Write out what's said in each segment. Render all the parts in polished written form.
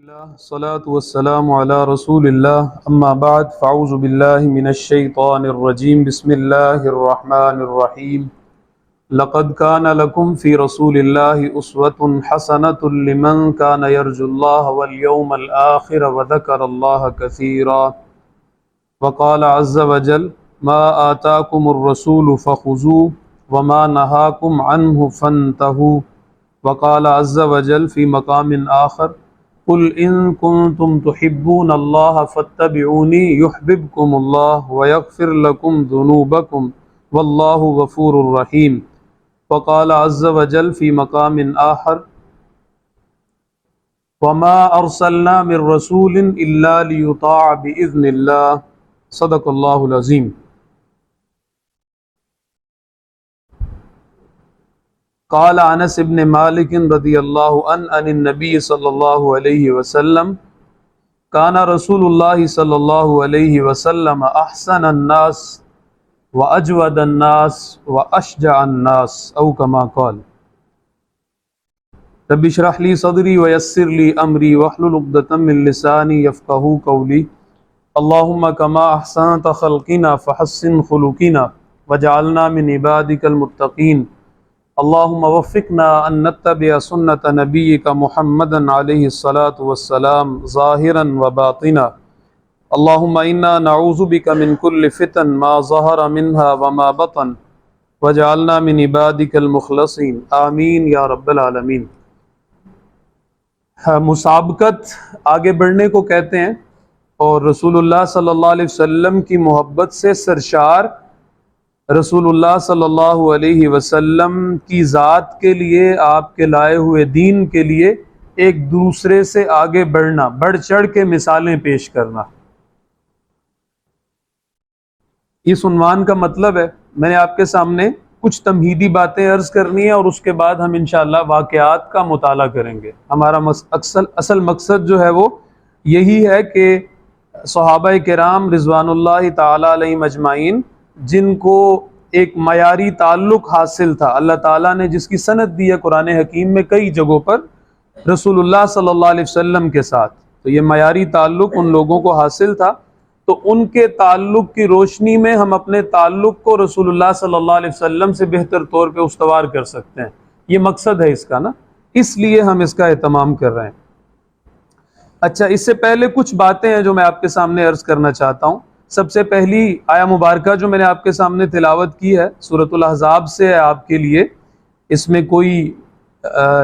الصلاة والسلام على رسول الله أما بعد فأعوذ بالله من الشيطان الرجيم بسم الله الرحمن الرحيم لقد كان لكم في رسول الله أسوة حسنة لمن كان يرجو الله واليوم الآخر وذكر الله كثيرا وقال عز وجل ما آتاكم الرسول فخذوه وما نهاكم عنه فانتهوا وقال عز وجل في مقام آخر قل ان کنتم تحبون اللہ فاتبعونی یحببکم اللہ ویغفر لکم ذنوبکم واللہ غفور رحیم وقال عز وجل فی مقام آخر وما ارسلنا من رسول الا لیطاع باذن اللہ صدق اللہ العظیم۔ قال انس بن مالک رضی اللہ عنہ عن النبی صلی اللہ علیہ وسلم کان رسول اللہ صلی اللہ علیہ وسلم احسن الناس واجود الناس واشجع الناس او کما قال۔ رب اشرح لی صدری ویسر لی امری واحلل عقدۃ من لسانی یفقہوا قولی اللہم کما احسنت خلقنا فحسن خلقنا وجعلنا من عبادک المتقین اللہم وفقنا ان نتبع سنت نبیک محمدا علیہ الصلاۃ والسلام ظاہرا و باطنا اللہم انا نعوذ بک من کل فتن ما ظہر منها وما بطن وجعلنا من عبادک المخلصین آمین یا رب العالمین۔ مسابقت آگے بڑھنے کو کہتے ہیں اور رسول اللہ صلی اللہ علیہ وسلم کی محبت سے سرشار رسول اللہ صلی اللہ علیہ وسلم کی ذات کے لیے، آپ کے لائے ہوئے دین کے لیے ایک دوسرے سے آگے بڑھنا، بڑھ چڑھ کے مثالیں پیش کرنا، اس عنوان کا مطلب ہے۔ میں نے آپ کے سامنے کچھ تمہیدی باتیں عرض کرنی ہیں اور اس کے بعد ہم انشاءاللہ واقعات کا مطالعہ کریں گے۔ ہمارا اصل مقصد جو ہے وہ یہی ہے کہ صحابہ کرام رضوان اللہ تعالی علیہم اجمعین جن کو ایک معیاری تعلق حاصل تھا، اللہ تعالیٰ نے جس کی سند دی ہے قرآن حکیم میں کئی جگہوں پر رسول اللہ صلی اللہ علیہ وسلم کے ساتھ، تو یہ معیاری تعلق ان لوگوں کو حاصل تھا، تو ان کے تعلق کی روشنی میں ہم اپنے تعلق کو رسول اللہ صلی اللہ علیہ وسلم سے بہتر طور پہ استوار کر سکتے ہیں۔ یہ مقصد ہے اس کا نا، اس لیے ہم اس کا اہتمام کر رہے ہیں۔ اچھا، اس سے پہلے کچھ باتیں ہیں جو میں آپ کے سامنے عرض کرنا چاہتا ہوں۔ سب سے پہلی آیا مبارکہ جو میں نے آپ کے سامنے تلاوت کی ہے سورۃ الاحزاب سے ہے آپ کے لیے، اس میں کوئی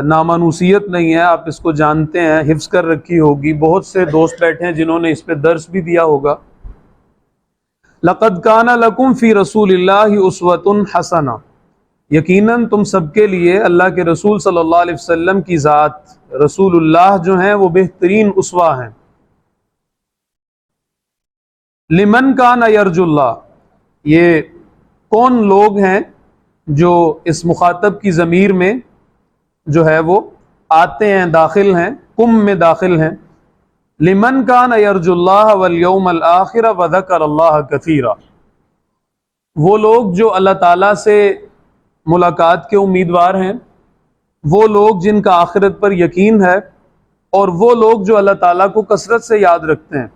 نامانوسیت نہیں ہے، آپ اس کو جانتے ہیں، حفظ کر رکھی ہوگی، بہت سے دوست بیٹھے ہیں جنہوں نے اس پہ درس بھی دیا ہوگا۔ لقد کان لکم فی رسول اللہ اسوۃ حسنہ، یقیناً تم سب کے لیے اللہ کے رسول صلی اللہ علیہ وسلم کی ذات رسول اللہ جو ہیں وہ بہترین اسوہ ہیں۔ لمن کان یرجو اللہ، یہ کون لوگ ہیں جو اس مخاطب کی ضمیر میں جو ہے وہ آتے ہیں، داخل ہیں، کم میں داخل ہیں۔ لمن کان یرجو اللہ والیوم الآخر وذکر اللہ کثیرا، وہ لوگ جو اللہ تعالیٰ سے ملاقات کے امیدوار ہیں، وہ لوگ جن کا آخرت پر یقین ہے، اور وہ لوگ جو اللہ تعالیٰ کو کثرت سے یاد رکھتے ہیں۔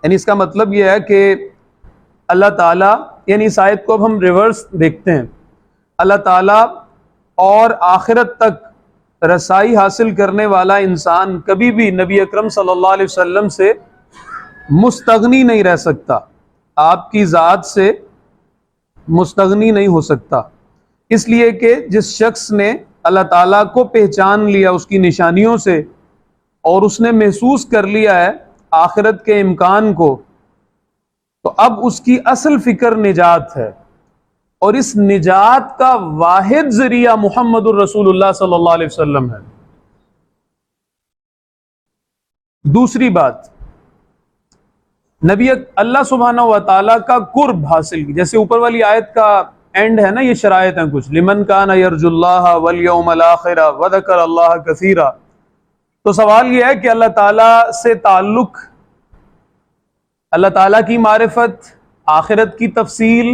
یعنی اس کا مطلب یہ ہے کہ اللہ تعالیٰ، یعنی اس آیت کو اب ہم ریورس دیکھتے ہیں، اللہ تعالیٰ اور آخرت تک رسائی حاصل کرنے والا انسان کبھی بھی نبی اکرم صلی اللہ علیہ وسلم سے مستغنی نہیں رہ سکتا، آپ کی ذات سے مستغنی نہیں ہو سکتا، اس لیے کہ جس شخص نے اللہ تعالیٰ کو پہچان لیا اس کی نشانیوں سے، اور اس نے محسوس کر لیا ہے آخرت کے امکان کو، تو اب اس کی اصل فکر نجات ہے، اور اس نجات کا واحد ذریعہ محمد الرسول اللہ صلی اللہ علیہ وسلم ہے۔ دوسری بات، نبی اللہ سبحانہ و تعالیٰ کا قرب حاصل کی، جیسے اوپر والی آیت کا اینڈ ہے نا، یہ شرائط ہیں کچھ، لمن کان یرجو اللہ والیوم الآخر وذکر اللہ کثیرا۔ تو سوال یہ ہے کہ اللہ تعالیٰ سے تعلق، اللہ تعالیٰ کی معرفت، آخرت کی تفصیل،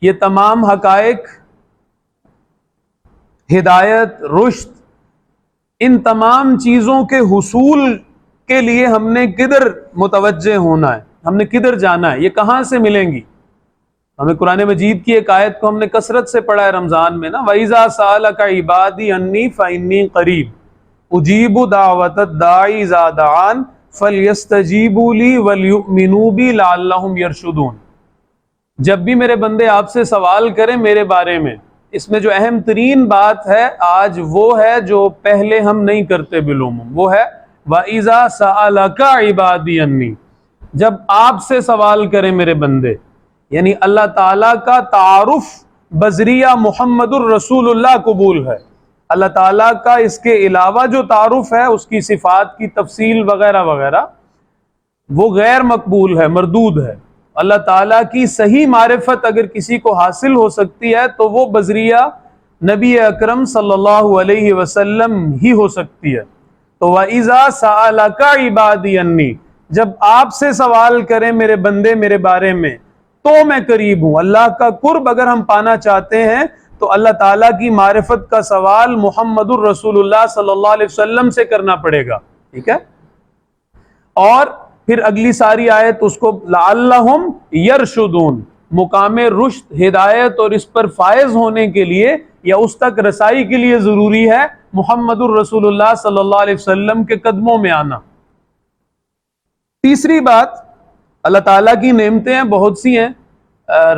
یہ تمام حقائق، ہدایت، رشد، ان تمام چیزوں کے حصول کے لیے ہم نے کدھر متوجہ ہونا ہے، ہم نے کدھر جانا ہے، یہ کہاں سے ملیں گی؟ ہمیں قرآن مجید کی ایک آیت کو ہم نے کثرت سے پڑھا ہے رمضان میں نا، وَإِذَا سَأَلَكَ عِبَادِي عَنِّي فَإِنِّي قَرِيبٌ أُجِيبُ دَعْوَةَ الدَّاعِ إِذَا دَعَانِ فَلْيَسْتَجِيبُوا لِي وَلْيُؤْمِنُوا بِي لَعَلَّهُمْ يَرْشُدُونَ۔ جب بھی میرے بندے آپ سے سوال کریں میرے بارے میں، اس میں جو اہم ترین بات ہے آج وہ ہے جو پہلے ہم نہیں کرتے بالعموم، وہ ہے وَإِذَا سَأَلَكَ عِبَادِي عَنِّي، جب آپ سے سوال کریں میرے بندے، یعنی اللہ تعالیٰ کا تعارف بذریعہ محمد الرسول اللہ قبول ہے۔ اللہ تعالیٰ کا اس کے علاوہ جو تعارف ہے، اس کی صفات کی تفصیل وغیرہ وغیرہ، وہ غیر مقبول ہے، مردود ہے۔ اللہ تعالیٰ کی صحیح معرفت اگر کسی کو حاصل ہو سکتی ہے تو وہ بذریعہ نبی اکرم صلی اللہ علیہ وسلم ہی ہو سکتی ہے۔ تو وَإِذَا سَأَلَكَ عِبَادِي عَنِّي، جب آپ سے سوال کریں میرے بندے میرے بارے میں تو میں قریب ہوں۔ اللہ کا قرب اگر ہم پانا چاہتے ہیں تو اللہ تعالیٰ کی معرفت کا سوال محمد الرسول اللہ صلی اللہ علیہ وسلم سے کرنا پڑے گا، ٹھیک ہے؟ اور پھر اگلی ساری آیت اس کو لعلہم یرشدون، مقام رشد، ہدایت اور اس پر فائز ہونے کے لیے یا اس تک رسائی کے لیے ضروری ہے محمد الرسول اللہ صلی اللہ علیہ وسلم کے قدموں میں آنا۔ تیسری بات، اللہ تعالیٰ کی نعمتیں ہیں، بہت سی ہیں،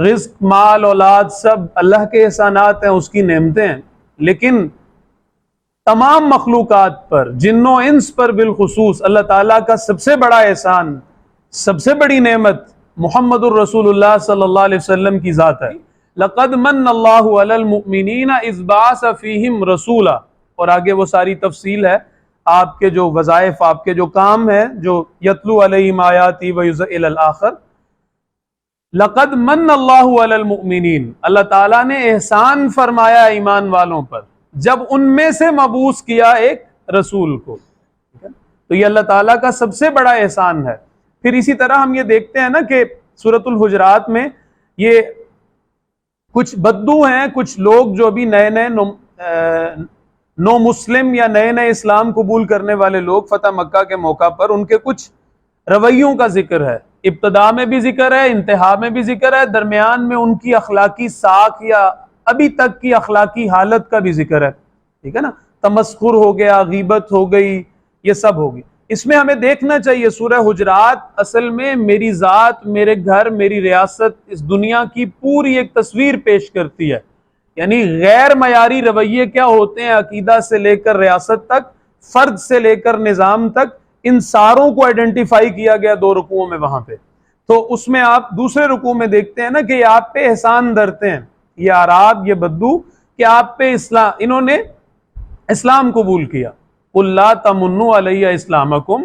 رزق، مال، اولاد، سب اللہ کے احسانات ہیں، اس کی نعمتیں ہیں، لیکن تمام مخلوقات پر، جن و انس پر بالخصوص اللہ تعالیٰ کا سب سے بڑا احسان، سب سے بڑی نعمت محمد الرسول اللہ صلی اللہ علیہ وسلم کی ذات ہے۔ لَقَدْ مَنَّ اللَّهُ عَلَى الْمُؤْمِنِينَ إِذْ بَعَثَ فِيهِمْ رَسُولًا، اور آگے وہ ساری تفصیل ہے، آپ کے جو وظائف، آپ کے جو کام ہیں، جو یتلو علیہم آیاتی ویزئل الآخر۔ لَقَدْ مَنَّ اللَّهُ عَلَى الْمُؤْمِنِينَ، اللہ تعالیٰ نے احسان فرمایا ایمان والوں پر جب ان میں سے مبعوث کیا ایک رسول کو، تو یہ اللہ تعالیٰ کا سب سے بڑا احسان ہے۔ پھر اسی طرح ہم یہ دیکھتے ہیں نا کہ سورۃ الحجرات میں یہ کچھ بدو ہیں، کچھ لوگ جو ابھی نئے نئے نو مسلم یا نئے نئے اسلام قبول کرنے والے لوگ، فتح مکہ کے موقع پر ان کے کچھ رویوں کا ذکر ہے، ابتدا میں بھی ذکر ہے، انتہا میں بھی ذکر ہے، درمیان میں ان کی اخلاقی ساکھ یا ابھی تک کی اخلاقی حالت کا بھی ذکر ہے، ٹھیک ہے نا؟ تمسخر ہو گیا، غیبت ہو گئی، یہ سب ہوگی۔ اس میں ہمیں دیکھنا چاہیے سورہ حجرات اصل میں میری ذات، میرے گھر، میری ریاست، اس دنیا کی پوری ایک تصویر پیش کرتی ہے، یعنی غیر معیاری رویے کیا ہوتے ہیں، عقیدہ سے لے کر ریاست تک، فرد سے لے کر نظام تک، ان ساروں کو آئیڈینٹیفائی کیا گیا دو رکوعوں میں وہاں پہ۔ تو اس میں آپ دوسرے رکوع میں دیکھتے ہیں نا کہ یہ آپ پہ احسان دھرتے ہیں، یہ اعراب، یہ بدو، کہ آپ پہ اسلام، انہوں نے اسلام قبول کیا۔ قُلْ لَا تَمُنُّوا عَلَيَّ إِسْلَامَكُمْ،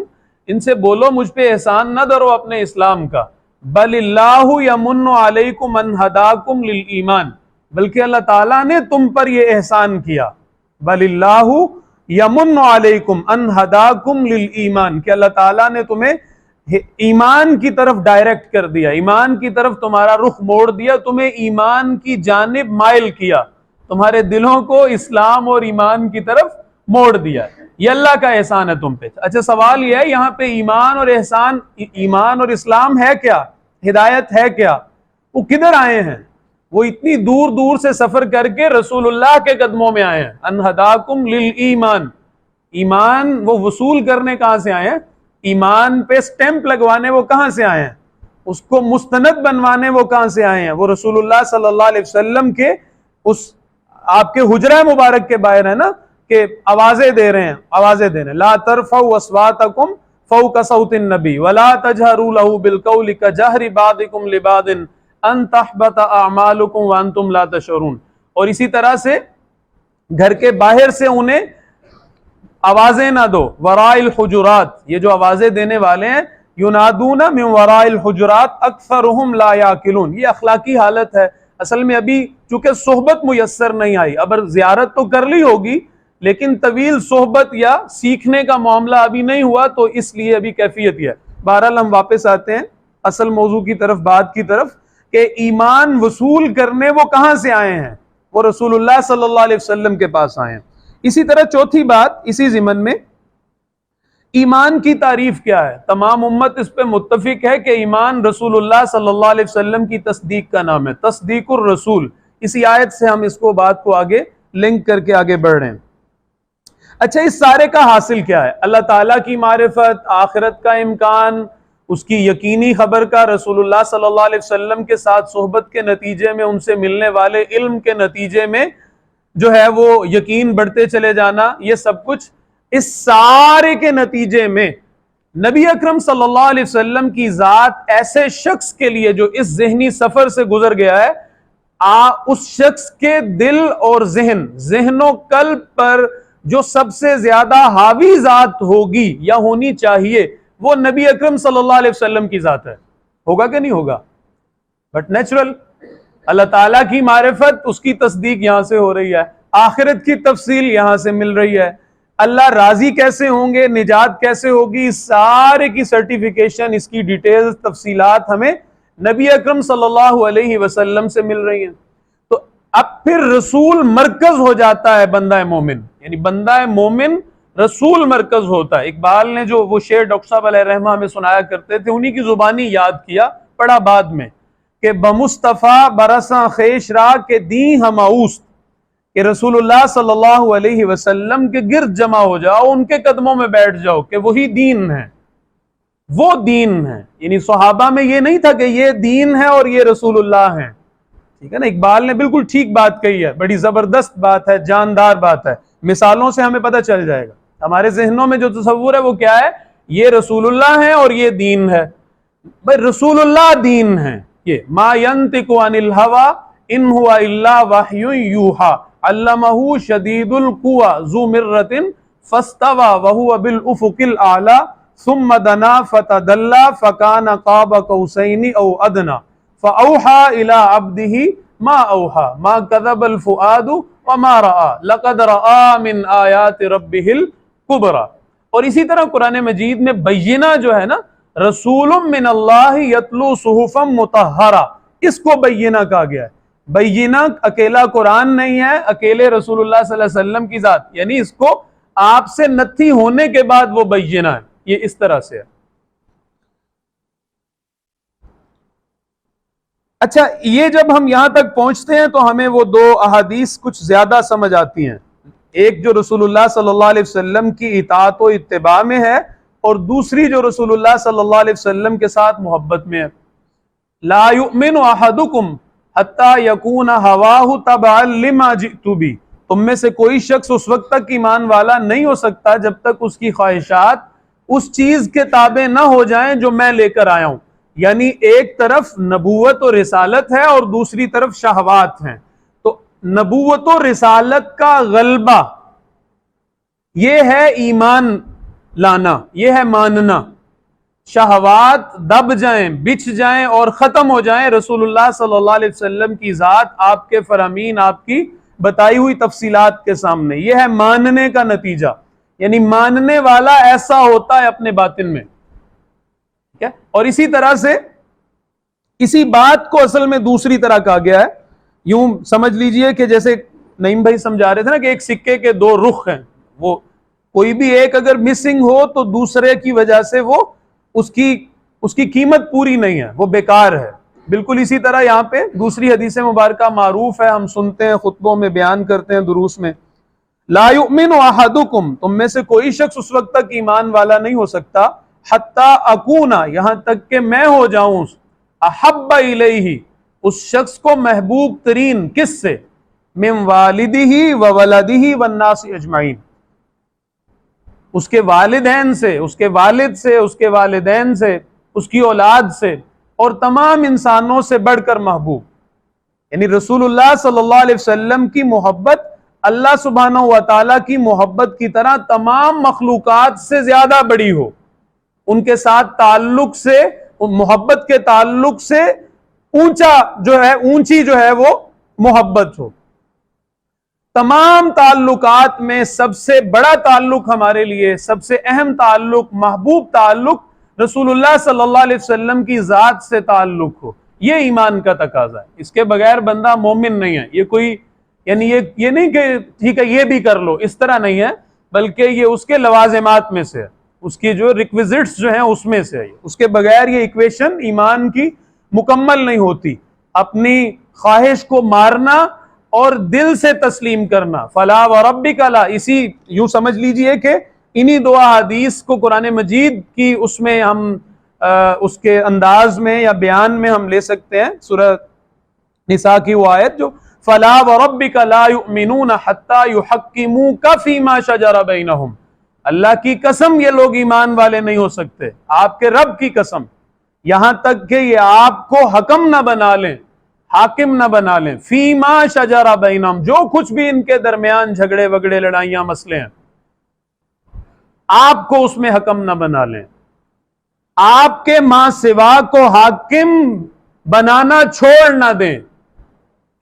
ان سے بولو مجھ پہ احسان نہ دھرو اپنے اسلام کا، بَلِ اللَّهُ يَمُنُّ عَلَيْكُمْ أَنْ هَدَاكُمْ لِلْإِيمَانِ، بلکہ اللہ تعالیٰ نے تم پر یہ احسان کیا، بَلِ اللَّهُ یمن علیکم ان ہداکم للایمان، کہ اللہ تعالیٰ نے تمہیں ایمان کی طرف ڈائریکٹ کر دیا، ایمان کی طرف تمہارا رخ موڑ دیا، تمہیں ایمان کی جانب مائل کیا، تمہارے دلوں کو اسلام اور ایمان کی طرف موڑ دیا۔ یہ اللہ کا احسان ہے تم پہ۔ اچھا سوال یہ ہے یہاں پہ ایمان اور احسان، ایمان اور اسلام ہے کیا، ہدایت ہے کیا، وہ کدھر آئے ہیں؟ وہ اتنی دور دور سے سفر کر کے رسول اللہ کے قدموں میں آئے ہیں۔ ان ہداکم للایمان، ایمان وہ وصول کرنے کہاں سے آئے ہیں؟ ایمان پہ سٹیمپ لگوانے وہ کہاں سے آئے ہیں؟ اس کو مستند بنوانے وہ کہاں سے آئے ہیں؟ وہ رسول اللہ صلی اللہ علیہ وسلم کے اس آپ کے حجرہ مبارک کے باہر ہے نا، کہ آوازیں دے رہے ہیں، آوازیں دے رہے ہیں، لا ترفعوا اصواتکم فوق صوت النبی ولا تجہروا له بالقول کجہر بعضکم لبعض ان تحبط اعمالکم وانتم لا تشعرون۔ اور اسی طرح سے گھر کے باہر سے انہیں آوازیں نہ دو، وراء الحجرات، یہ جو آوازیں دینے والے ہیں، ینادون من وراء الحجرات اکثرهم لا یعقلون، یہ اخلاقی حالت ہے۔ اصل میں ابھی چونکہ صحبت میسر نہیں آئی، اب زیارت تو کر لی ہوگی لیکن طویل صحبت یا سیکھنے کا معاملہ ابھی نہیں ہوا، تو اس لیے ابھی کیفیت یہ ہے۔ بہرحال ہم واپس آتے ہیں اصل موضوع کی طرف، بات کی طرف، کہ ایمان وصول کرنے وہ کہاں سے آئے ہیں؟ وہ رسول اللہ صلی اللہ علیہ وسلم کے پاس آئے ہیں۔ اسی طرح چوتھی بات اسی ضمن میں، ایمان کی تعریف کیا ہے؟ تمام امت اس پہ متفق ہے کہ ایمان رسول اللہ صلی اللہ علیہ وسلم کی تصدیق کا نام ہے، تصدیق الرسول۔ اسی آیت سے ہم اس کو بات کو آگے لنک کر کے آگے بڑھ رہے ہیں۔ اچھا، اس سارے کا حاصل کیا ہے؟ اللہ تعالیٰ کی معرفت، آخرت کا امکان، اس کی یقینی خبر کا، رسول اللہ صلی اللہ علیہ وسلم کے ساتھ صحبت کے نتیجے میں ان سے ملنے والے علم کے نتیجے میں جو ہے وہ یقین بڑھتے چلے جانا، یہ سب کچھ اس سارے کے نتیجے میں نبی اکرم صلی اللہ علیہ وسلم کی ذات ایسے شخص کے لیے جو اس ذہنی سفر سے گزر گیا ہے، اس شخص کے دل اور ذہن و قلب پر جو سب سے زیادہ حاوی ذات ہوگی یا ہونی چاہیے، وہ نبی اکرم صلی اللہ علیہ وسلم کی ذات ہے۔ ہوگا کہ نہیں ہوگا؟ بٹ نیچرل، اللہ تعالیٰ کی معرفت، اس کی تصدیق یہاں سے ہو رہی ہے، آخرت کی تفصیل یہاں سے مل رہی ہے، اللہ راضی کیسے ہوں گے، نجات کیسے ہوگی، سارے کی سرٹیفیکیشن، اس کی ڈیٹیلز، تفصیلات ہمیں نبی اکرم صلی اللہ علیہ وسلم سے مل رہی ہیں۔ تو اب پھر رسول مرکز ہو جاتا ہے بندہ مومن، یعنی بندہ مومن رسول مرکز ہوتا ہے۔ اقبال نے جو وہ شعر ڈاکٹر صاحب علیہ رحمہ ہمیں سنایا کرتے تھے، انہی کی زبانی یاد کیا، پڑھا بعد میں، کہ بمصطفیٰ برساں خیش را کہ دیں ہم اوست، کہ رسول اللہ صلی اللہ علیہ وسلم کے گرد جمع ہو جاؤ، ان کے قدموں میں بیٹھ جاؤ، کہ وہی دین ہے، وہ دین ہے۔ یعنی صحابہ میں یہ نہیں تھا کہ یہ دین ہے اور یہ رسول اللہ ہیں، ٹھیک ہے نا؟ اقبال نے بالکل ٹھیک بات کہی ہے، بڑی زبردست بات ہے، جاندار بات ہے، مثالوں سے ہمیں پتہ چل جائے گا۔ ہمارے ذہنوں میں جو تصور ہے وہ کیا ہے؟ یہ رسول اللہ ہے اور یہ دین ہے۔ بھائی رسول اللہ دین ہے، یہ ما ینطق عن الہوی ان ہوا الا وحی یوحی علمہ شدید القوی ذو مرۃ فاستوی وہو بالافق الاعلی ثم دنا فتدلی فکان قاب قوسین او ادنی فاوحی الی عبدہ ما اوحی ما کذب الفؤاد وما رأى لقد رأى من آیات ربہ الکبریٰ۔ اور اسی طرح قرآن مجید میں بینہ جو ہے نا، رسول من اللہ یتلو صحفا مطہرہ، اس کو بینہ کہا گیا ہے۔ بینہ اکیلا قرآن نہیں ہے، اکیلے رسول اللہ صلی اللہ علیہ وسلم کی ذات، یعنی اس کو آپ سے نتھی ہونے کے بعد وہ بینہ ہے، یہ اس طرح سے ہے۔ اچھا، یہ جب ہم یہاں تک پہنچتے ہیں تو ہمیں وہ دو احادیث کچھ زیادہ سمجھ آتی ہیں، ایک جو رسول اللہ صلی اللہ علیہ وسلم کی اطاعت و اتباع میں ہے، اور دوسری جو رسول اللہ صلی اللہ علیہ وسلم کے ساتھ محبت میں ہے۔ لا یؤمن احدکم حتی یکون ہواہ تبعا لما جئت بہ، تم میں سے کوئی شخص اس وقت تک ایمان والا نہیں ہو سکتا جب تک اس کی خواہشات اس چیز کے تابع نہ ہو جائیں جو میں لے کر آیا ہوں۔ یعنی ایک طرف نبوت و رسالت ہے اور دوسری طرف شہوات ہیں، تو نبوت و رسالت کا غلبہ یہ ہے ایمان لانا، یہ ہے ماننا، شہوات دب جائیں، بچھ جائیں اور ختم ہو جائیں رسول اللہ صلی اللہ علیہ وسلم کی ذات، آپ کے فرامین، آپ کی بتائی ہوئی تفصیلات کے سامنے، یہ ہے ماننے کا نتیجہ۔ یعنی ماننے والا ایسا ہوتا ہے اپنے باطن میں، ٹھیک ہے؟ اور اسی طرح سے اسی بات کو اصل میں دوسری طرح کہا گیا ہے، یوں سمجھ لیجئے کہ جیسے نعیم بھائی سمجھا رہے تھے نا کہ ایک سکے کے دو رخ ہیں، وہ کوئی بھی ایک اگر مسنگ ہو تو دوسرے کی وجہ سے وہ اس کی قیمت پوری نہیں ہے، وہ بیکار ہے۔ بالکل اسی طرح یہاں پہ دوسری حدیث مبارکہ معروف ہے، ہم سنتے ہیں، خطبوں میں بیان کرتے ہیں، دروس میں، لا یؤمن احدکم، تم میں سے کوئی شخص اس وقت تک ایمان والا نہیں ہو سکتا، حتی اکونا، یہاں تک کہ میں ہو جاؤں، احب الیہ، اس شخص کو محبوب ترین، کس سے؟ من والدہ وولدہ والناس اجمعین، اس کے والدین سے، اس کے والد سے، اس کے والدین سے، اس کی اولاد سے، اور تمام انسانوں سے بڑھ کر محبوب۔ یعنی رسول اللہ صلی اللہ علیہ وسلم کی محبت اللہ سبحانہ و تعالیٰ کی محبت کی طرح تمام مخلوقات سے زیادہ بڑی ہو، ان کے ساتھ تعلق سے، محبت کے تعلق سے اونچی جو ہے وہ محبت ہو۔ تمام تعلقات میں سب سے بڑا تعلق ہمارے لیے، سب سے اہم تعلق، محبوب تعلق رسول اللہ صلی اللہ علیہ وسلم کی ذات سے تعلق ہو، یہ ایمان کا تقاضا ہے۔ اس کے بغیر بندہ مومن نہیں ہے۔ یہ کوئی یعنی یہ نہیں کہ ٹھیک ہے یہ بھی کر لو، اس طرح نہیں ہے، بلکہ یہ اس کے لوازمات میں سے ہے، اس کی جو ریکویزٹس جو ہیں اس میں سے ہے۔ اس کے بغیر یہ ایکویشن ایمان کی مکمل نہیں ہوتی۔ اپنی خواہش کو مارنا اور دل سے تسلیم کرنا، فلا وربک لا، اسی یوں سمجھ لیجئے کہ انہی دو احادیث کو قرآن مجید کی اس میں ہم اس کے انداز میں یا بیان میں ہم لے سکتے ہیں۔ سورہ نساء کی وہ آیت جو فلا وربک لا یؤمنون حتی یحکموک فیما شجر بینہم، اللہ کی قسم یہ لوگ ایمان والے نہیں ہو سکتے، آپ کے رب کی قسم، یہاں تک کہ یہ آپ کو حکم نہ بنا لیں، حاکم نہ بنا لیں، فیما شجر بینہم، جو کچھ بھی ان کے درمیان جھگڑے وگڑے لڑائیاں مسئلے ہیں، آپ کو اس میں حکم نہ بنا لیں، آپ کے ماں سوا کو حاکم بنانا چھوڑ نہ دیں۔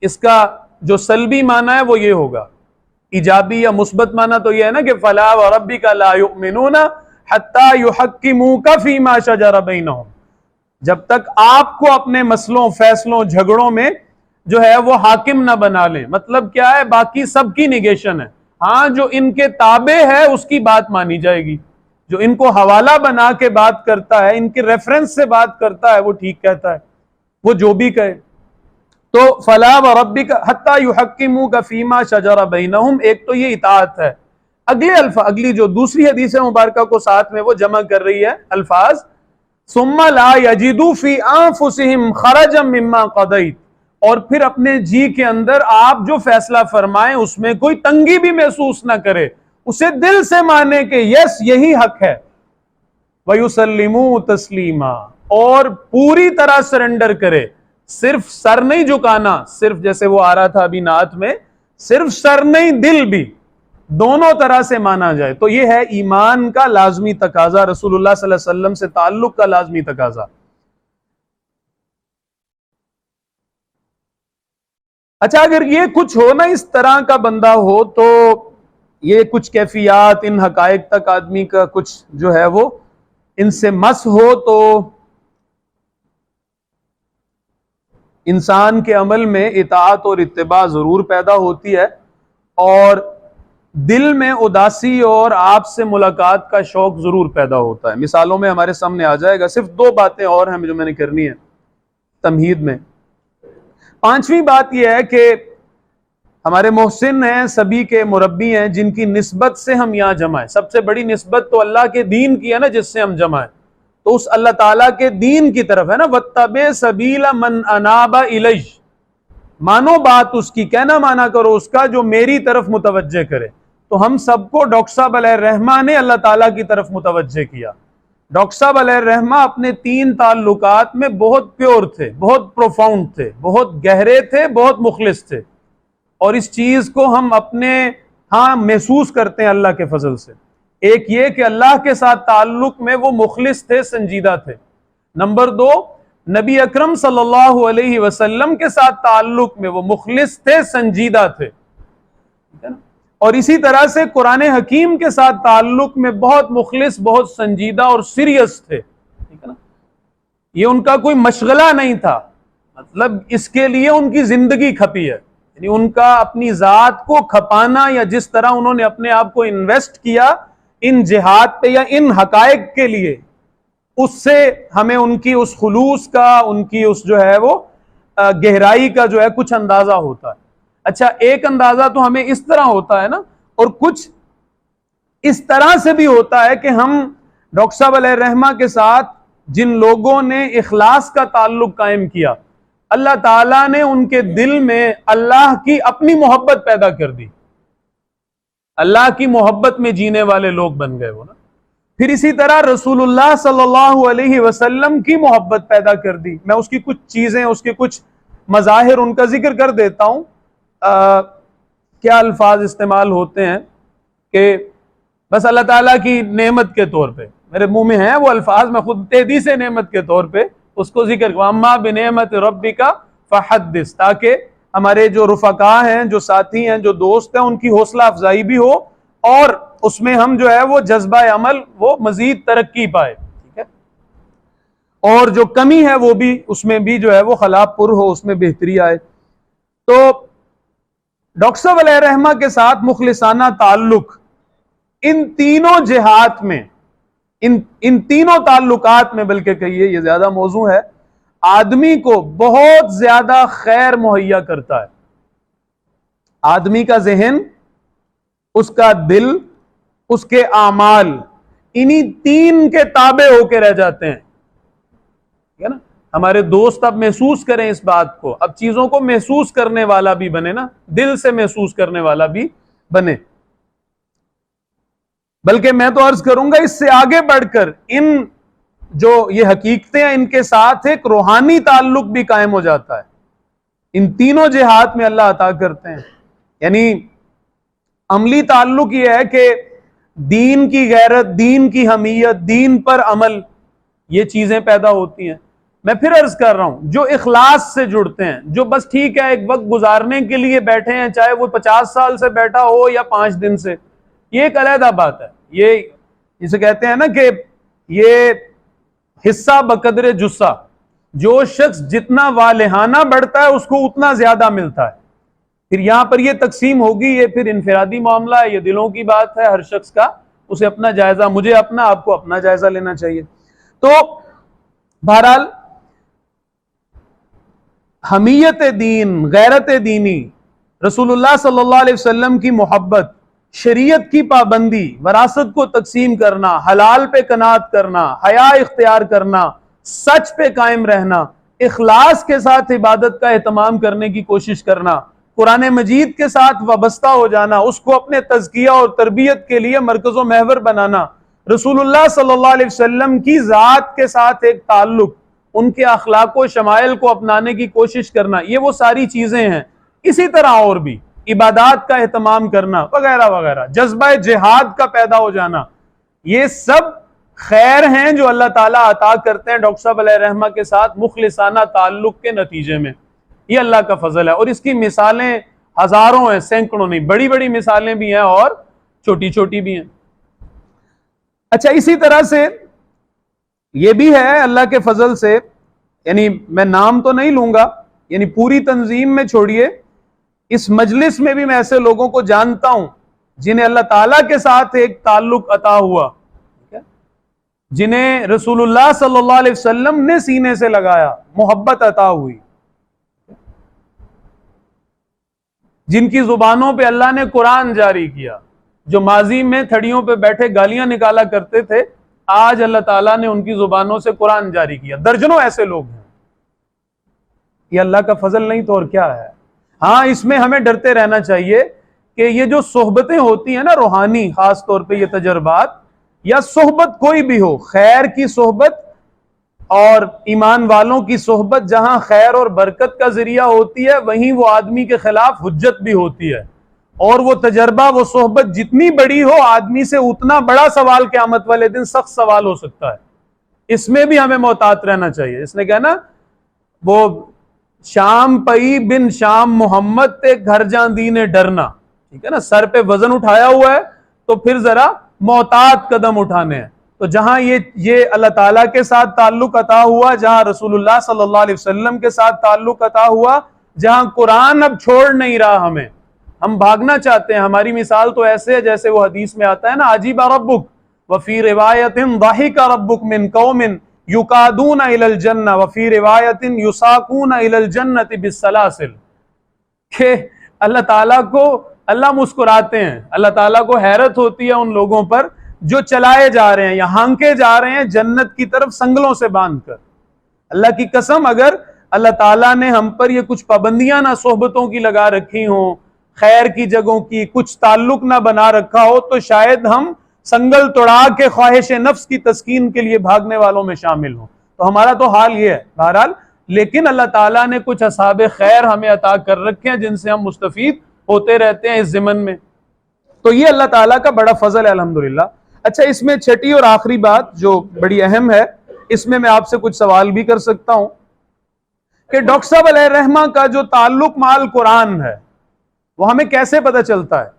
اس کا جو سلبی معنی ہے وہ یہ ہوگا، ایجابی یا مثبت معنی تو یہ ہے نا کہ فلا وربک لا یؤمنون حتی یحکموک فیما شجر بینہم، جب تک آپ کو اپنے مسئلوں فیصلوں جھگڑوں میں جو ہے وہ حاکم نہ بنا لیں۔ مطلب کیا ہے؟ باقی سب کی نیگیشن ہے، ہاں جو ان کے تابع ہے اس کی بات مانی جائے گی، جو ان کو حوالہ بنا کے بات کرتا ہے، ان کے ریفرنس سے بات کرتا ہے، وہ ٹھیک کہتا ہے، وہ جو بھی کہے۔ تو فلا وربک حتی یحکموک فیما شجر بینہم، ایک تو یہ اطاعت ہے۔ اگلی جو دوسری حدیث مبارکہ کو ساتھ میں وہ جمع کر رہی ہے الفاظ، ثم لا یجدوا فی انفسہم خرجا مما قضیت، اور پھر اپنے جی کے اندر آپ جو فیصلہ فرمائیں اس میں کوئی تنگی بھی محسوس نہ کرے، اسے دل سے مانے کہ یس یہی حق ہے، وَيُسَلِّمُوا تَسْلِيمًا، اور پوری طرح سرنڈر کرے، صرف سر نہیں جھکانا، صرف جیسے وہ آ رہا تھا ابھی نعت میں، صرف سر نہیں دل بھی، دونوں طرح سے مانا جائے۔ تو یہ ہے ایمان کا لازمی تقاضا، رسول اللہ صلی اللہ علیہ وسلم سے تعلق کا لازمی تقاضا۔ اچھا، اگر یہ کچھ ہو نا اس طرح کا بندہ ہو تو یہ کچھ کیفیات، ان حقائق تک آدمی کا کچھ جو ہے وہ ان سے مس ہو، تو انسان کے عمل میں اطاعت اور اتباع ضرور پیدا ہوتی ہے، اور دل میں اداسی اور آپ سے ملاقات کا شوق ضرور پیدا ہوتا ہے۔ مثالوں میں ہمارے سامنے آ جائے گا، صرف دو باتیں اور ہیں جو میں نے کرنی ہے تمہید میں۔ پانچویں بات یہ ہے کہ ہمارے محسن ہیں، سبھی کے مربی ہیں، جن کی نسبت سے ہم یہاں جمع ہیں۔ سب سے بڑی نسبت تو اللہ کے دین کی ہے نا، جس سے ہم جمع ہیں، تو اس اللہ تعالیٰ کے دین کی طرف ہے نا، وَاتَّبِعْ سَبِيلَ مَنْ أَنَابَ إِلَيَّ، مانو بات اس کی، کہنا مانا کرو اس کا جو میری طرف متوجہ کرے۔ تو ہم سب کو ڈاکٹر صاحب علیہ الرحمہ نے اللہ تعالیٰ کی طرف متوجہ کیا۔ ڈاکٹر صاحب علیہ الرحمہ اپنے تین تعلقات میں بہت پیور تھے، بہت پروفاؤنڈ تھے، بہت گہرے تھے، بہت مخلص تھے، اور اس چیز کو ہم اپنے ہاں محسوس کرتے ہیں اللہ کے فضل سے۔ ایک یہ کہ اللہ کے ساتھ تعلق میں وہ مخلص تھے، سنجیدہ تھے۔ نمبر دو، نبی اکرم صلی اللہ علیہ وسلم کے ساتھ تعلق میں وہ مخلص تھے، سنجیدہ تھے، اور اسی طرح سے قرآن حکیم کے ساتھ تعلق میں بہت مخلص، بہت سنجیدہ اور سیریس تھے، ٹھیک ہے نا۔ یہ ان کا کوئی مشغلہ نہیں تھا، مطلب اس کے لیے ان کی زندگی کھپی ہے، یعنی ان کا اپنی ذات کو کھپانا، یا جس طرح انہوں نے اپنے آپ کو انویسٹ کیا ان جہاد پہ یا ان حقائق کے لیے، اس سے ہمیں ان کی اس خلوص کا، ان کی اس جو ہے وہ گہرائی کا جو ہے کچھ اندازہ ہوتا ہے۔ اچھا، ایک اندازہ تو ہمیں اس طرح ہوتا ہے نا، اور کچھ اس طرح سے بھی ہوتا ہے کہ ہم ڈاکٹر صاحب علیہ الرحمہ کے ساتھ جن لوگوں نے اخلاص کا تعلق قائم کیا، اللہ تعالیٰ نے ان کے دل میں اللہ کی اپنی محبت پیدا کر دی، اللہ کی محبت میں جینے والے لوگ بن گئے وہ نا۔ پھر اسی طرح رسول اللہ صلی اللہ علیہ وسلم کی محبت پیدا کر دی۔ میں اس کی کچھ چیزیں، اس کے کچھ مظاہر ان کا ذکر کر دیتا ہوں۔ کیا الفاظ استعمال ہوتے ہیں کہ بس اللہ تعالیٰ کی نعمت کے طور پہ، میرے منہ میں ہیں وہ الفاظ، میں خود تیزی سے نعمت کے طور پہ اس کو ذکر کروں، اما بنعمت ربک فحدث، تاکہ ہمارے جو رفقا ہیں، جو ساتھی ہیں، جو دوست ہیں، ان کی حوصلہ افزائی بھی ہو، اور اس میں ہم جو ہے وہ جذبہ عمل وہ مزید ترقی پائے، ٹھیک ہے، اور جو کمی ہے وہ بھی اس میں بھی جو ہے وہ خلا پر ہو، اس میں بہتری آئے۔ تو ڈاکٹر صاحب علیہ رحمہ کے ساتھ مخلصانہ تعلق ان تینوں جہات میں، ان تینوں تعلقات میں، بلکہ کہیے یہ زیادہ موضوع ہے، آدمی کو بہت زیادہ خیر مہیا کرتا ہے. آدمی کا ذہن، اس کا دل، اس کے اعمال انہی تین کے تابع ہو کے رہ جاتے ہیں. ٹھیک ہے نا؟ ہمارے دوست اب محسوس کریں اس بات کو، اب چیزوں کو محسوس کرنے والا بھی بنے نا، دل سے محسوس کرنے والا بھی بنے. بلکہ میں تو عرض کروں گا اس سے آگے بڑھ کر ان جو یہ حقیقتیں ہیں ان کے ساتھ ایک روحانی تعلق بھی قائم ہو جاتا ہے. ان تینوں جہات میں اللہ عطا کرتے ہیں. یعنی عملی تعلق یہ ہے کہ دین کی غیرت، دین کی حمیت، دین پر عمل، یہ چیزیں پیدا ہوتی ہیں. میں پھر عرض کر رہا ہوں، جو اخلاص سے جڑتے ہیں، جو بس ٹھیک ہے ایک وقت گزارنے کے لیے بیٹھے ہیں، چاہے وہ 50 سال سے بیٹھا ہو یا 5 دن سے، یہ ایک علیحدہ بات ہے. یہ جسے کہتے ہیں نا کہ یہ حصہ بقدر جسہ، جو شخص جتنا والہانہ بڑھتا ہے اس کو اتنا زیادہ ملتا ہے. پھر یہاں پر یہ تقسیم ہوگی، یہ پھر انفرادی معاملہ ہے، یہ دلوں کی بات ہے ہر شخص کا، اسے اپنا جائزہ، مجھے اپنا، آپ کو اپنا جائزہ لینا چاہیے. تو بہرحال حمیت دین، غیرت دینی، رسول اللہ صلی اللہ علیہ وسلم کی محبت، شریعت کی پابندی، وراثت کو تقسیم کرنا، حلال پہ قناعت کرنا، حیا اختیار کرنا، سچ پہ قائم رہنا، اخلاص کے ساتھ عبادت کا اہتمام کرنے کی کوشش کرنا، قرآن مجید کے ساتھ وابستہ ہو جانا، اس کو اپنے تزکیہ اور تربیت کے لیے مرکز و محور بنانا، رسول اللہ صلی اللہ علیہ وسلم کی ذات کے ساتھ ایک تعلق، ان کے اخلاق و شمائل کو اپنانے کی کوشش کرنا، یہ وہ ساری چیزیں ہیں. اسی طرح اور بھی عبادات کا اہتمام کرنا وغیرہ وغیرہ، جذبہ جہاد کا پیدا ہو جانا، یہ سب خیر ہیں جو اللہ تعالیٰ عطا کرتے ہیں ڈاکٹر صاحب علیہ رحمہ کے ساتھ مخلصانہ تعلق کے نتیجے میں. یہ اللہ کا فضل ہے، اور اس کی مثالیں ہزاروں ہیں، سینکڑوں نہیں، بڑی بڑی مثالیں بھی ہیں اور چھوٹی چھوٹی بھی ہیں. اچھا، اسی طرح سے یہ بھی ہے اللہ کے فضل سے، یعنی میں نام تو نہیں لوں گا، یعنی پوری تنظیم میں چھوڑیے، اس مجلس میں بھی میں ایسے لوگوں کو جانتا ہوں جنہیں اللہ تعالیٰ کے ساتھ ایک تعلق عطا ہوا، جنہیں رسول اللہ صلی اللہ علیہ وسلم نے سینے سے لگایا، محبت عطا ہوئی، جن کی زبانوں پہ اللہ نے قرآن جاری کیا، جو ماضی میں تھڑیوں پہ بیٹھے گالیاں نکالا کرتے تھے، آج اللہ تعالیٰ نے ان کی زبانوں سے قرآن جاری کیا. درجنوں ایسے لوگ ہیں. یہ اللہ کا فضل نہیں تو اور کیا ہے. ہاں، اس میں ہمیں ڈرتے رہنا چاہیے کہ یہ جو صحبتیں ہوتی ہیں نا روحانی، خاص طور پہ یہ تجربات، یا صحبت کوئی بھی ہو، خیر کی صحبت اور ایمان والوں کی صحبت جہاں خیر اور برکت کا ذریعہ ہوتی ہے، وہیں وہ آدمی کے خلاف حجت بھی ہوتی ہے. اور وہ تجربہ، وہ صحبت جتنی بڑی ہو، آدمی سے اتنا بڑا سوال قیامت والے دن سخت سوال ہو سکتا ہے. اس میں بھی ہمیں محتاط رہنا چاہیے. اس نے کہا نا، وہ شام پئی بن شام محمد تے گھر جان دینے ڈرنا، ٹھیک ہے نا، سر پہ وزن اٹھایا ہوا ہے تو پھر ذرا محتاط قدم اٹھانے ہیں. تو جہاں یہ اللہ تعالیٰ کے ساتھ تعلق عطا ہوا، جہاں رسول اللہ صلی اللہ علیہ وسلم کے ساتھ تعلق عطا ہوا، جہاں قرآن اب چھوڑ نہیں رہا ہمیں، ہم بھاگنا چاہتے ہیں. ہماری مثال تو ایسے ہے جیسے وہ حدیث میں آتا ہے نا، عجیب ربک وفی روایت ضحک ربک من قوم یقادون الی الجنہ وفی روایت یساقون الی الجنۃ بالسلاسل، کہ اللہ تعالیٰ کو اللہ مسکراتے ہیں، اللہ تعالیٰ کو حیرت ہوتی ہے ان لوگوں پر جو چلائے جا رہے ہیں یا ہانکے جا رہے ہیں جنت کی طرف سنگلوں سے باندھ کر. اللہ کی قسم، اگر اللہ تعالیٰ نے ہم پر یہ کچھ پابندیاں نہ صحبتوں کی لگا رکھی ہوں، خیر کی جگہوں کی کچھ تعلق نہ بنا رکھا ہو، تو شاید ہم سنگل توڑا کے خواہش نفس کی تسکین کے لیے بھاگنے والوں میں شامل ہوں. تو ہمارا تو حال یہ ہے بہرحال. لیکن اللہ تعالیٰ نے کچھ اصحاب خیر ہمیں عطا کر رکھے ہیں جن سے ہم مستفید ہوتے رہتے ہیں اس ضمن میں. تو یہ اللہ تعالیٰ کا بڑا فضل ہے الحمدللہ. اچھا، اس میں چھٹی اور آخری بات جو بڑی اہم ہے، اس میں آپ سے کچھ سوال بھی کر سکتا ہوں کہ ڈاکٹر صاحب علیہ رحمہ کا جو تعلق مال قرآن ہے وہ ہمیں کیسے پتہ چلتا ہے؟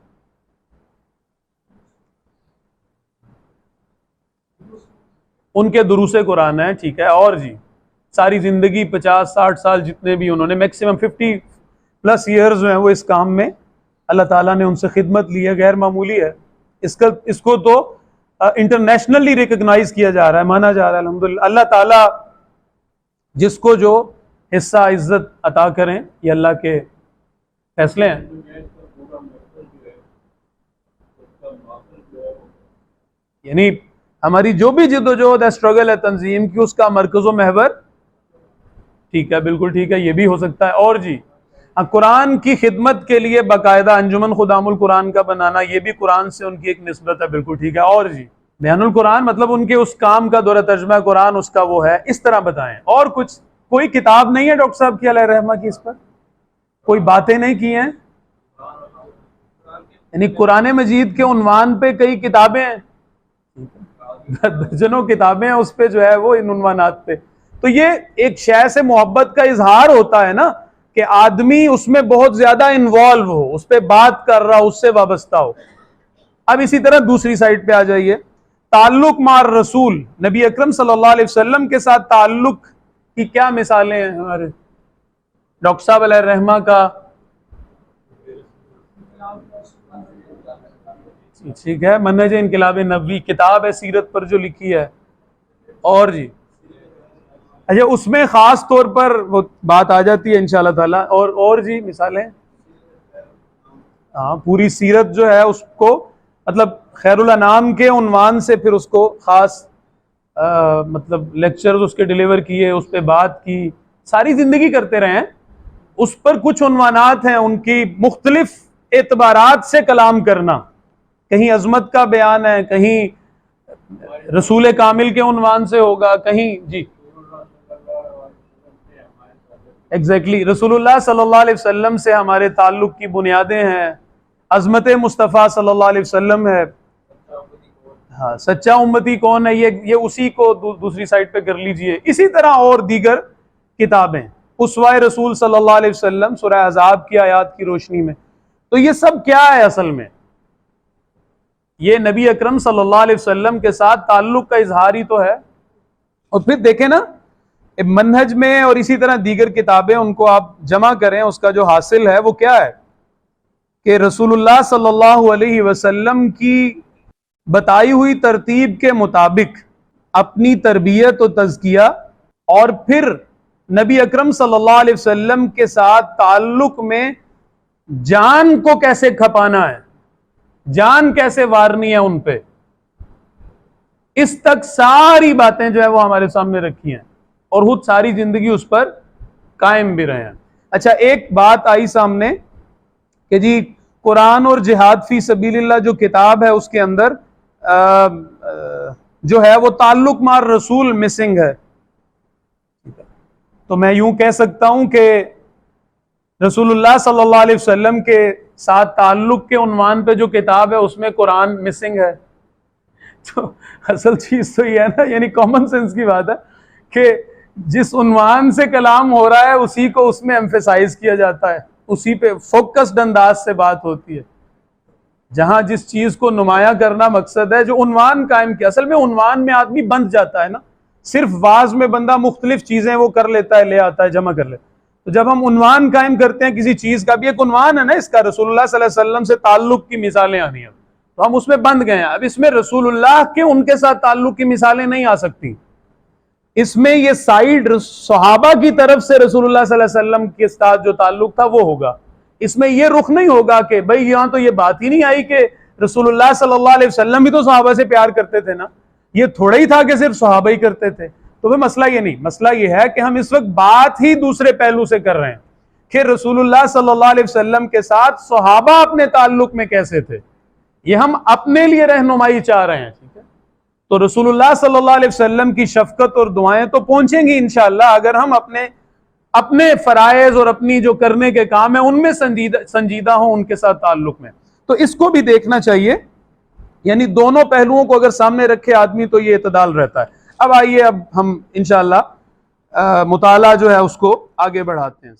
ان کے دروس قرآن ہے، ٹھیک ہے، اور جی ساری زندگی 50-60 سال جتنے بھی انہوں نے، میکسیمم 50+ ایئرز ہیں وہ اس کام میں اللہ تعالیٰ نے ان سے خدمت لی ہے، غیر معمولی ہے، اس کو تو انٹرنیشنلی ریکگنائز کیا جا رہا ہے، مانا جا رہا ہے الحمدللہ۔ اللہ تعالیٰ جس کو جو حصہ عزت عطا کریں، یہ اللہ کے فیصلے ہیں۔ یعنی ہماری جو بھی جد و جہد ہے، اسٹرگل ہے تنظیم کی، اس کا مرکز و محور، ٹھیک ہے، بالکل ٹھیک ہے، یہ بھی ہو سکتا ہے۔ اور جی قرآن کی خدمت کے لیے باقاعدہ انجمن خدام القرآن کا بنانا، یہ بھی قرآن سے ان کی ایک نسبت ہے، بالکل ٹھیک ہے۔ اور جی بیان القرآن مطلب ان کے اس کام کا دورہ ترجمہ قرآن اس کا وہ ہے، اس طرح بتائیں۔ اور کچھ کوئی کتاب نہیں ہے ڈاکٹر صاحب کی علیہ رحمہ کی، اس پر کوئی باتیں نہیں کی ہیں؟ یعنی قرآن مجید کے عنوان پہ کئی کتابیں ہیں، درجنوں کتابیں ہیں اس پہ جو ہے وہ ان عنوانات پہ۔ تو یہ ایک شے سے محبت کا اظہار ہوتا ہے نا، کہ آدمی اس میں بہت زیادہ انوالو ہو، اس پہ بات کر رہا ہو، اس سے وابستہ ہو۔ اب اسی طرح دوسری سائٹ پہ آ جائیے، تعلق مع رسول، نبی اکرم صلی اللہ علیہ وسلم کے ساتھ تعلق کی کیا مثالیں ہیں ہمارے ڈاکٹر صاحب علیہ الرحمہ کا؟ ٹھیک ہے، منہج انقلاب نبوی کتاب ہے سیرت پر جو لکھی ہے۔ اور جی اچھا، اس میں خاص طور پر وہ بات آ جاتی ہے انشاءاللہ تعالی۔ اور جی مثالیں، ہاں پوری سیرت جو ہے اس کو مطلب خیر الانام کے عنوان سے پھر اس کو خاص مطلب لیکچرز اس کے ڈیلیور کیے، اس پہ بات کی، ساری زندگی کرتے رہے ہیں۔ اس پر کچھ عنوانات ہیں ان کی مختلف اعتبارات سے کلام کرنا، کہیں عظمت کا بیان ہے، کہیں رسول کامل کے عنوان سے ہوگا، کہیں جی ایگزیکٹلی رسول اللہ صلی اللہ علیہ وسلم سے ہمارے تعلق کی بنیادیں ہیں، عظمت مصطفیٰ صلی اللہ علیہ وسلم ہے، ہاں سچا امتی کون ہے، یہ اسی کو دوسری سائٹ پہ کر لیجئے۔ اسی طرح اور دیگر کتابیں، اسوہ رسول صلی اللہ علیہ وسلم سورہ احزاب کی آیات کی روشنی میں۔ تو یہ سب کیا ہے اصل میں؟ یہ نبی اکرم صلی اللہ علیہ وسلم کے ساتھ تعلق کا اظہار ہی تو ہے۔ اور پھر دیکھیں نا منہج میں اور اسی طرح دیگر کتابیں، ان کو آپ جمع کریں، اس کا جو حاصل ہے وہ کیا ہے کہ رسول اللہ صلی اللہ علیہ وسلم کی بتائی ہوئی ترتیب کے مطابق اپنی تربیت و تزکیہ، اور پھر نبی اکرم صلی اللہ علیہ وسلم کے ساتھ تعلق میں جان کو کیسے کھپانا ہے، جان کیسے وارنی ہے ان پہ، اس تک ساری باتیں جو ہے وہ ہمارے سامنے رکھی ہیں، اور خود ساری زندگی اس پر قائم بھی رہے ہیں۔ اچھا ایک بات آئی سامنے کہ جی قرآن اور جہاد فی سبیل اللہ جو کتاب ہے اس کے اندر جو ہے وہ تعلق مع رسول مسنگ ہے۔ تو میں یوں کہہ سکتا ہوں کہ رسول اللہ صلی اللہ علیہ وسلم کے ساتھ تعلق کے عنوان پہ جو کتاب ہے اس میں قرآن مسنگ ہے۔ تو اصل چیز تو یہ ہے نا، یعنی کامن سینس کی بات ہے کہ جس عنوان سے کلام ہو رہا ہے اسی کو اس میں ایمفیسائز کیا جاتا ہے، اسی پہ فوکسڈ انداز سے بات ہوتی ہے۔ جہاں جس چیز کو نمایاں کرنا مقصد ہے، جو عنوان قائم کیا، اصل میں عنوان میں آدمی بندھ جاتا ہے نا، صرف واز میں بندہ مختلف چیزیں وہ کر لیتا ہے، لے آتا ہے، جمع کر لیتا ہے۔ تو جب ہم عنوان قائم کرتے ہیں کسی چیز کا، بھی ایک عنوان ہے نا اس کا، رسول اللہ صلی اللہ علیہ وسلم سے تعلق کی مثالیں آنی ہیں، تو ہم اس میں بندھ گئے ہیں۔ اب اس میں رسول اللہ کے ان کے ساتھ تعلق کی مثالیں نہیں آ سکتی، اس میں یہ سائیڈ صحابہ کی طرف سے رسول اللہ صلی اللہ علیہ وسلم کے ساتھ جو تعلق تھا وہ ہوگا۔ اس میں یہ رخ نہیں ہوگا کہ بھئی یہاں تو یہ بات ہی نہیں آئی کہ رسول اللہ صلی اللہ علیہ وسلم بھی تو صحابہ سے پیار کرتے تھے نا، یہ تھوڑا ہی تھا کہ صرف صحابہ ہی کرتے تھے۔ تو پھر مسئلہ یہ نہیں، مسئلہ یہ ہے کہ ہم اس وقت بات ہی دوسرے پہلو سے کر رہے ہیں کہ رسول اللہ صلی اللہ علیہ وسلم کے ساتھ صحابہ اپنے تعلق میں کیسے تھے، یہ ہم اپنے لیے رہنمائی چاہ رہے ہیں، ٹھیک ہے؟ تو رسول اللہ صلی اللہ علیہ وسلم کی شفقت اور دعائیں تو پہنچیں گی انشاءاللہ اگر ہم اپنے فرائض اور اپنی جو کرنے کے کام ہیں ان میں سنجیدہ ہوں ان کے ساتھ تعلق میں۔ تو اس کو بھی دیکھنا چاہیے، یعنی دونوں پہلوؤں کو اگر سامنے رکھے آدمی تو یہ اعتدال رہتا ہے۔ اب آئیے اب ہم انشاءاللہ مطالعہ جو ہے اس کو آگے بڑھاتے ہیں۔